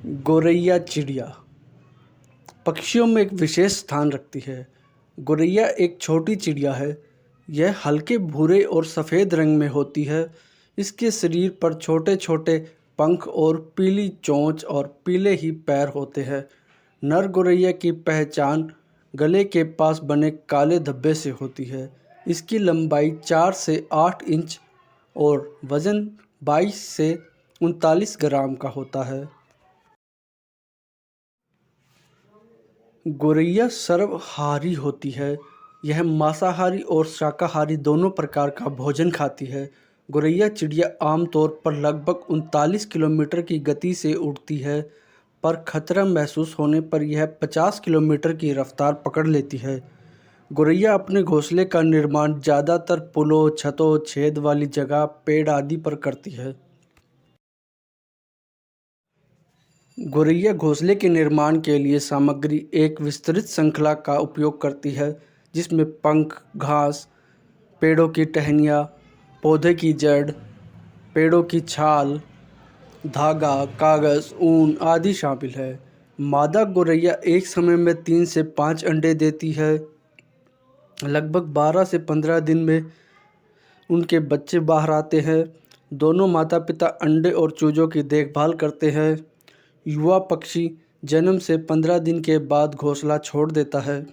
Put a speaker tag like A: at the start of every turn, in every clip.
A: गौरैया चिड़िया पक्षियों में एक विशेष स्थान रखती है। गौरैया एक छोटी चिड़िया है। यह हल्के भूरे और सफ़ेद रंग में होती है। इसके शरीर पर छोटे छोटे पंख और पीली चोंच और पीले ही पैर होते हैं। नर गौरैया की पहचान गले के पास बने काले धब्बे से होती है। इसकी लंबाई 4 से 8 इंच और वज़न 22 से 39 ग्राम का होता है। गौरैया सर्वाहारी होती है। यह मांसाहारी और शाकाहारी दोनों प्रकार का भोजन खाती है। गौरैया चिड़िया आमतौर पर लगभग 39 किलोमीटर की गति से उड़ती है, पर खतरा महसूस होने पर यह 50 किलोमीटर की रफ्तार पकड़ लेती है। गौरैया अपने घोंसले का निर्माण ज़्यादातर पुलों, छतों, छेद वाली जगह, पेड़ आदि पर करती है। गौरैया घोंसले के निर्माण के लिए सामग्री एक विस्तृत श्रृंखला का उपयोग करती है, जिसमें पंख, घास, पेड़ों की टहनियाँ, पौधे की जड़, पेड़ों की छाल, धागा, कागज़, ऊन आदि शामिल है। मादा गौरैया एक समय में 3 से 5 अंडे देती है। लगभग 12 से 15 दिन में उनके बच्चे बाहर आते हैं। दोनों माता पिता अंडे और चूजों की देखभाल करते हैं। युवा पक्षी जन्म से 15 दिन के बाद घोंसला छोड़ देता है।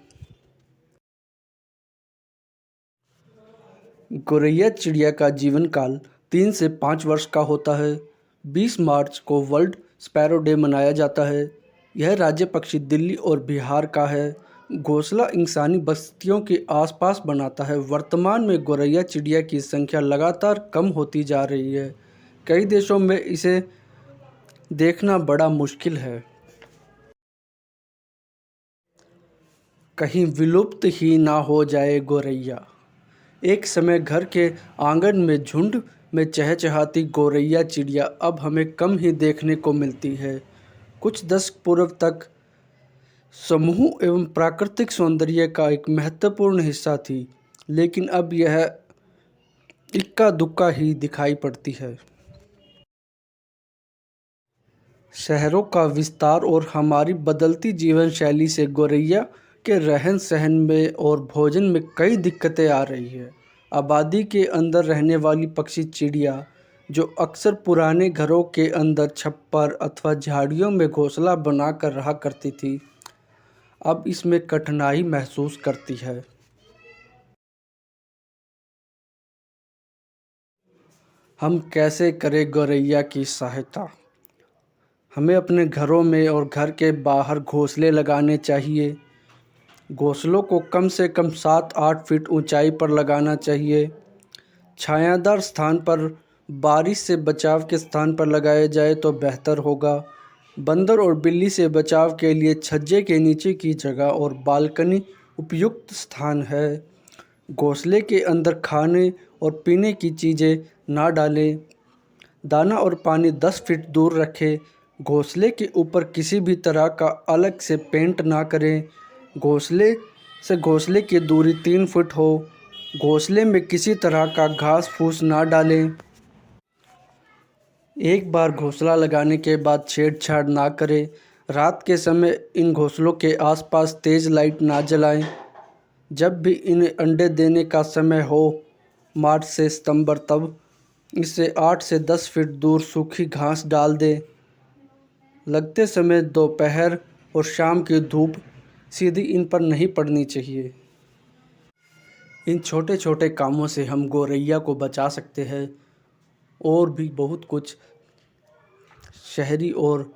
A: गौरैया चिड़िया का जीवन काल 3 से 5 वर्ष का होता है। 20 मार्च को वर्ल्ड स्पैरो डे मनाया जाता है। यह राज्य पक्षी दिल्ली और बिहार का है। घोंसला इंसानी बस्तियों के आसपास बनाता है। वर्तमान में गौरैया चिड़िया की संख्या लगातार कम होती जा रही है। कई देशों में इसे देखना बड़ा मुश्किल है। कहीं विलुप्त ही ना हो जाए गौरैया। एक समय घर के आंगन में झुंड में चहचहाती गौरैया चिड़िया अब हमें कम ही देखने को मिलती है। कुछ दशक पूर्व तक समूह एवं प्राकृतिक सौंदर्य का एक महत्वपूर्ण हिस्सा थी, लेकिन अब यह इक्का दुक्का ही दिखाई पड़ती है। शहरों का विस्तार और हमारी बदलती जीवन शैली से गौरैया के रहन सहन में और भोजन में कई दिक्कतें आ रही है। आबादी के अंदर रहने वाली पक्षी चिड़िया, जो अक्सर पुराने घरों के अंदर छप्पर अथवा झाड़ियों में घोंसला बनाकर रहा करती थी, अब इसमें कठिनाई महसूस करती है। हम कैसे करें गौरैया की सहायता? हमें अपने घरों में और घर के बाहर घोंसले लगाने चाहिए। घोंसलों को कम से कम 7-8 फीट ऊंचाई पर लगाना चाहिए। छायादार स्थान पर, बारिश से बचाव के स्थान पर लगाया जाए तो बेहतर होगा। बंदर और बिल्ली से बचाव के लिए छज्जे के नीचे की जगह और बालकनी उपयुक्त स्थान है। घोंसले के अंदर खाने और पीने की चीज़ें ना डालें। दाना और पानी 10 फीट दूर रखें। घोंसले के ऊपर किसी भी तरह का अलग से पेंट ना करें। घोंसले से घोंसले की दूरी 3 फुट हो। घोंसले में किसी तरह का घास फूस ना डालें। एक बार घोंसला लगाने के बाद छेड़छाड़ ना करें। रात के समय इन घोंसलों के आसपास तेज़ लाइट ना जलाएं। जब भी इन्हें अंडे देने का समय हो, मार्च से सितंबर, तब इससे 8 से 10 फीट दूर सूखी घास डाल दें। लगते समय दोपहर और शाम की धूप सीधी इन पर नहीं पड़नी चाहिए। इन छोटे छोटे कामों से हम गौरैया को बचा सकते हैं। और भी बहुत कुछ शहरी और